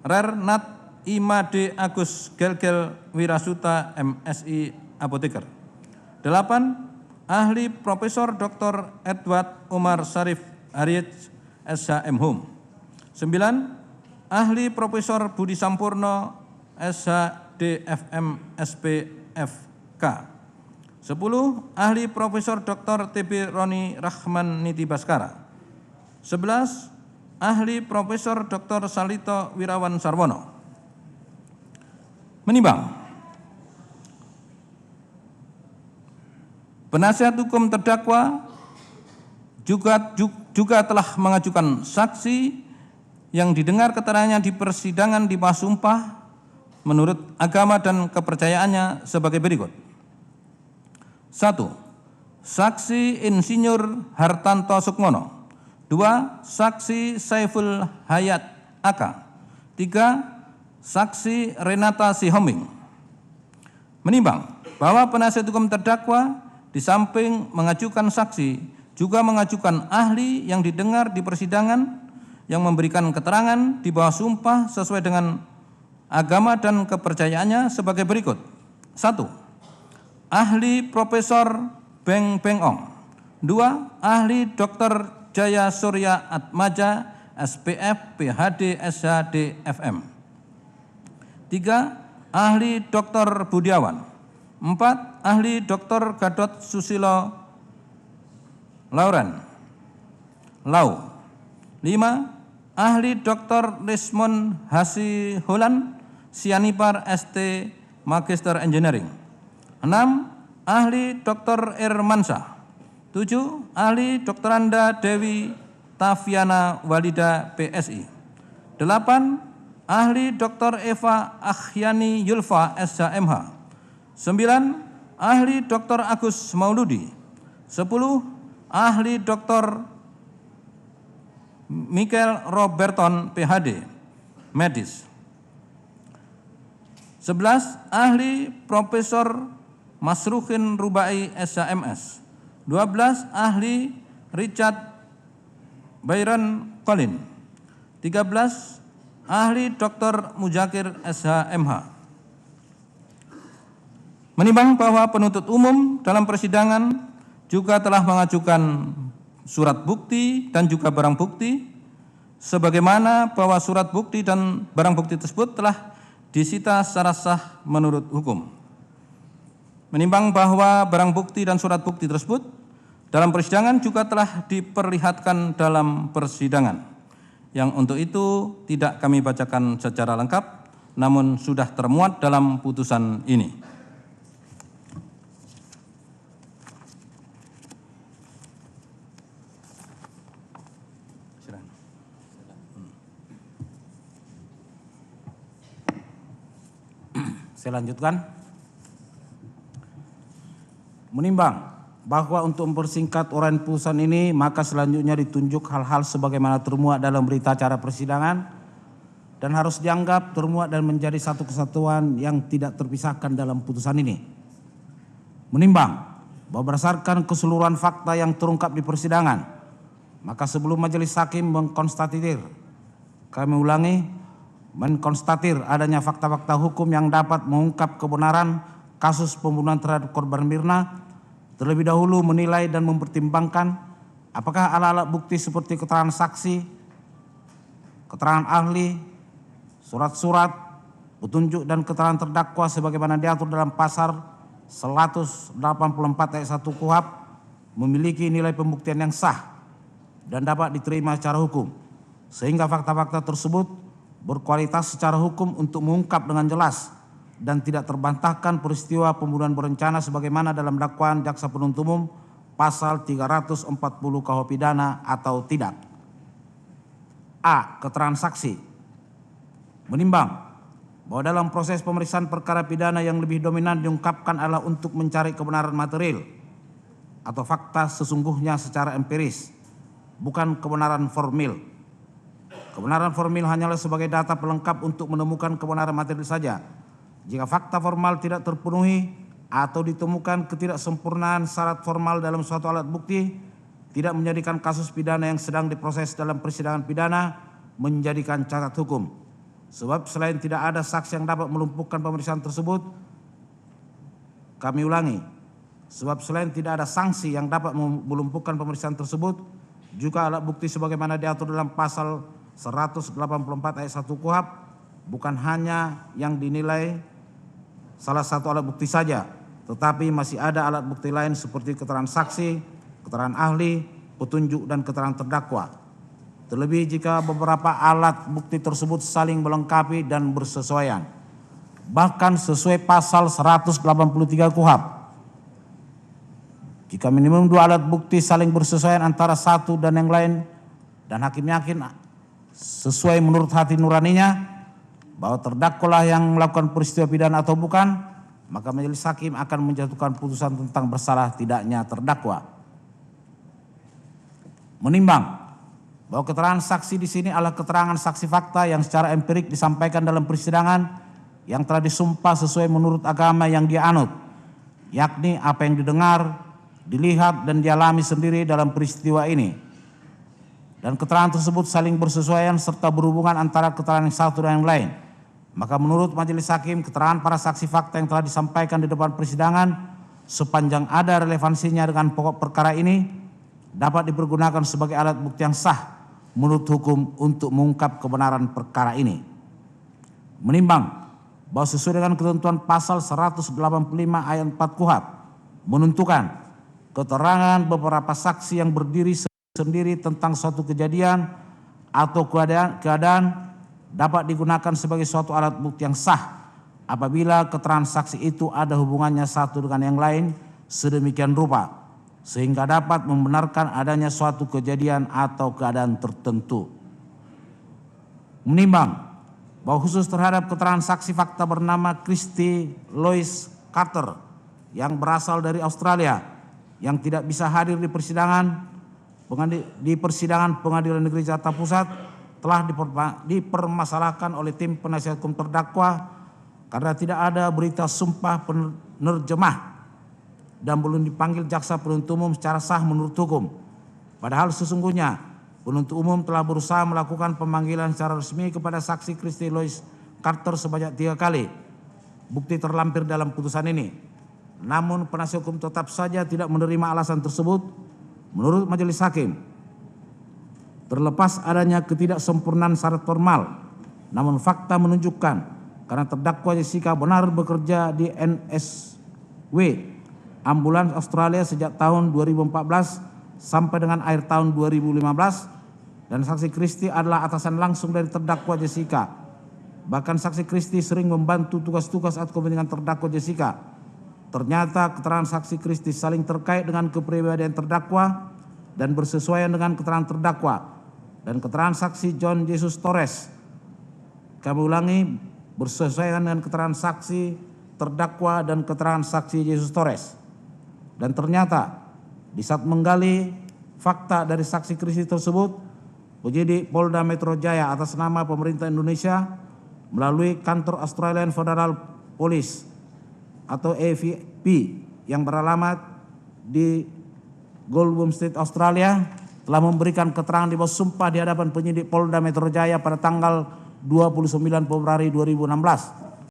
Rernat Imade Agus Gelgel Wirasuta MSI Apoteker. 8. Ahli Profesor Dr. Edward Umar Syarif Harij SHM Hum. 9. Ahli Profesor Budi Sampurno SHDFM SPFK. 10. Ahli Profesor Dr. TB Roni Rahman Niti Baskara. 11. Ahli Profesor Dr. Salito Wirawan Sarwono. Menimbang, penasihat hukum terdakwa juga telah mengajukan saksi yang didengar keterangannya di persidangan di bawah sumpah menurut agama dan kepercayaannya sebagai berikut. 1. Saksi Insinyur Hartanto Sukmono. 2. Saksi Saiful Hayat AK. 3. Saksi Renata Sihombing. Menimbang bahwa penasihat hukum terdakwa di samping mengajukan saksi juga mengajukan ahli yang didengar di persidangan yang memberikan keterangan di bawah sumpah sesuai dengan agama dan kepercayaannya sebagai berikut. 1. Ahli Profesor Beng Beng Ong. 2. Ahli Dr. Jaya Surya Atmaja SPF PhD SHD FM. 3. Ahli Dr. Budiawan. 4. Ahli Dr. Gadot Susilo Lauren Lau. 5. Ahli Dr. Lismon Hasiholan Sianipar ST Magister Engineering. 6. Ahli Dr. Irmansyah. 7. Ahli Dr. Anda Dewi Taviana Walida PSI. 8. Ahli Dr. Eva Akhyani Yulfa SHMH. 9. Ahli Dr. Agus Mauludi. 10. Ahli Dr. Michael Roberton PhD Medis. 11. Ahli Profesor Masruhin Rubai SHMS. 12. Ahli Richard Byron Colin. 13. Ahli Dr. Muzakir SHMH. Menimbang bahwa penuntut umum dalam persidangan juga telah mengajukan surat bukti dan juga barang bukti, sebagaimana bahwa surat bukti dan barang bukti tersebut telah disita secara sah menurut hukum. Menimbang bahwa barang bukti dan surat bukti tersebut dalam persidangan juga telah diperlihatkan dalam persidangan, yang untuk itu tidak kami bacakan secara lengkap, namun sudah termuat dalam putusan ini. Saya lanjutkan. Menimbang bahwa untuk mempersingkat uraian putusan ini, maka selanjutnya ditunjuk hal-hal sebagaimana termuat dalam berita acara persidangan dan harus dianggap termuat dan menjadi satu kesatuan yang tidak terpisahkan dalam putusan ini. Menimbang bahwa berdasarkan keseluruhan fakta yang terungkap di persidangan, maka sebelum majelis hakim mengkonstatir, kami ulangi, mengkonstatir adanya fakta-fakta hukum yang dapat mengungkap kebenaran kasus pembunuhan terhadap korban Mirna, terlebih dahulu menilai dan mempertimbangkan apakah alat-alat bukti seperti keterangan saksi, keterangan ahli, surat-surat, petunjuk dan keterangan terdakwa sebagaimana diatur dalam pasal 184 ayat 1 KUHP memiliki nilai pembuktian yang sah dan dapat diterima secara hukum, sehingga fakta-fakta tersebut berkualitas secara hukum untuk mengungkap dengan jelas dan tidak terbantahkan peristiwa pembunuhan berencana sebagaimana dalam dakwaan jaksa penuntut umum pasal 340 KUH pidana atau tidak. A. Keterangan saksi. Menimbang bahwa dalam proses pemeriksaan perkara pidana yang lebih dominan diungkapkan adalah untuk mencari kebenaran material atau fakta sesungguhnya secara empiris, bukan kebenaran formil. Kebenaran formil hanyalah sebagai data pelengkap untuk menemukan kebenaran material saja. Jika fakta formal tidak terpenuhi atau ditemukan ketidaksempurnaan syarat formal dalam suatu alat bukti, tidak menjadikan kasus pidana yang sedang diproses dalam persidangan pidana menjadikan cacat hukum. Sebab selain tidak ada saksi yang dapat melumpuhkan pemeriksaan tersebut, kami ulangi, sebab selain tidak ada sanksi yang dapat melumpuhkan pemeriksaan tersebut, juga alat bukti sebagaimana diatur dalam pasal 184 ayat 1 KUHP bukan hanya yang dinilai salah satu alat bukti saja, tetapi masih ada alat bukti lain seperti keterangan saksi, keterangan ahli, petunjuk, dan keterangan terdakwa. Terlebih jika beberapa alat bukti tersebut saling melengkapi dan bersesuaian, bahkan sesuai pasal 183 KUHP. Jika minimum 2 alat bukti saling bersesuaian antara satu dan yang lain, dan hakim yakin sesuai menurut hati nuraninya bahwa terdakwalah yang melakukan peristiwa pidana atau bukan, maka majelis hakim akan menjatuhkan putusan tentang bersalah tidaknya terdakwa. Menimbang bahwa keterangan saksi di sini adalah keterangan saksi fakta yang secara empirik disampaikan dalam persidangan yang telah disumpah sesuai menurut agama yang dia anut, yakni apa yang didengar, dilihat, dan dialami sendiri dalam peristiwa ini. Dan keterangan tersebut saling bersesuaian serta berhubungan antara keterangan yang satu dan yang lain. Maka menurut majelis hakim, keterangan para saksi fakta yang telah disampaikan di depan persidangan sepanjang ada relevansinya dengan pokok perkara ini dapat dipergunakan sebagai alat bukti yang sah menurut hukum untuk mengungkap kebenaran perkara ini. Menimbang bahwa sesuai dengan ketentuan pasal 185 ayat 4 KUHP menentukan keterangan beberapa saksi yang berdiri sendiri tentang suatu kejadian atau keadaan dapat digunakan sebagai suatu alat bukti yang sah apabila keterangan saksi itu ada hubungannya satu dengan yang lain sedemikian rupa sehingga dapat membenarkan adanya suatu kejadian atau keadaan tertentu. Menimbang bahwa khusus terhadap keterangan saksi fakta bernama Christy Lois Carter yang berasal dari Australia yang tidak bisa hadir di persidangan Pengadilan Negeri Jakarta Pusat telah dipermasalahkan oleh tim penasihat hukum terdakwa karena tidak ada berita sumpah penerjemah dan belum dipanggil jaksa penuntut umum secara sah menurut hukum. Padahal sesungguhnya penuntut umum telah berusaha melakukan pemanggilan secara resmi kepada saksi Christy Lois Carter sebanyak 3 kali. Bukti terlampir dalam putusan ini. Namun penasihat hukum tetap saja tidak menerima alasan tersebut menurut majelis hakim. Terlepas adanya ketidaksempurnaan syarat formal, namun fakta menunjukkan karena terdakwa Jessica benar bekerja di NSW Ambulans Australia sejak tahun 2014 sampai dengan akhir tahun 2015 dan saksi Christy adalah atasan langsung dari terdakwa Jessica. Bahkan saksi Christy sering membantu tugas-tugas atau kepentingan terdakwa Jessica. Ternyata keterangan saksi Christy saling terkait dengan kepribadian terdakwa dan bersesuaian dengan keterangan terdakwa. Dan keterangan saksi John Jesus Torres, kami ulangi, bersesuaian dengan keterangan saksi terdakwa dan keterangan saksi Jesus Torres. Dan ternyata di saat menggali fakta dari saksi Christy tersebut, penyidik Polda Metro Jaya atas nama pemerintah Indonesia melalui kantor Australian Federal Police atau AFP yang beralamat di Goulburn Street, Australia telah memberikan keterangan di bawah sumpah di hadapan penyidik Polda Metro Jaya pada tanggal 29 Februari 2016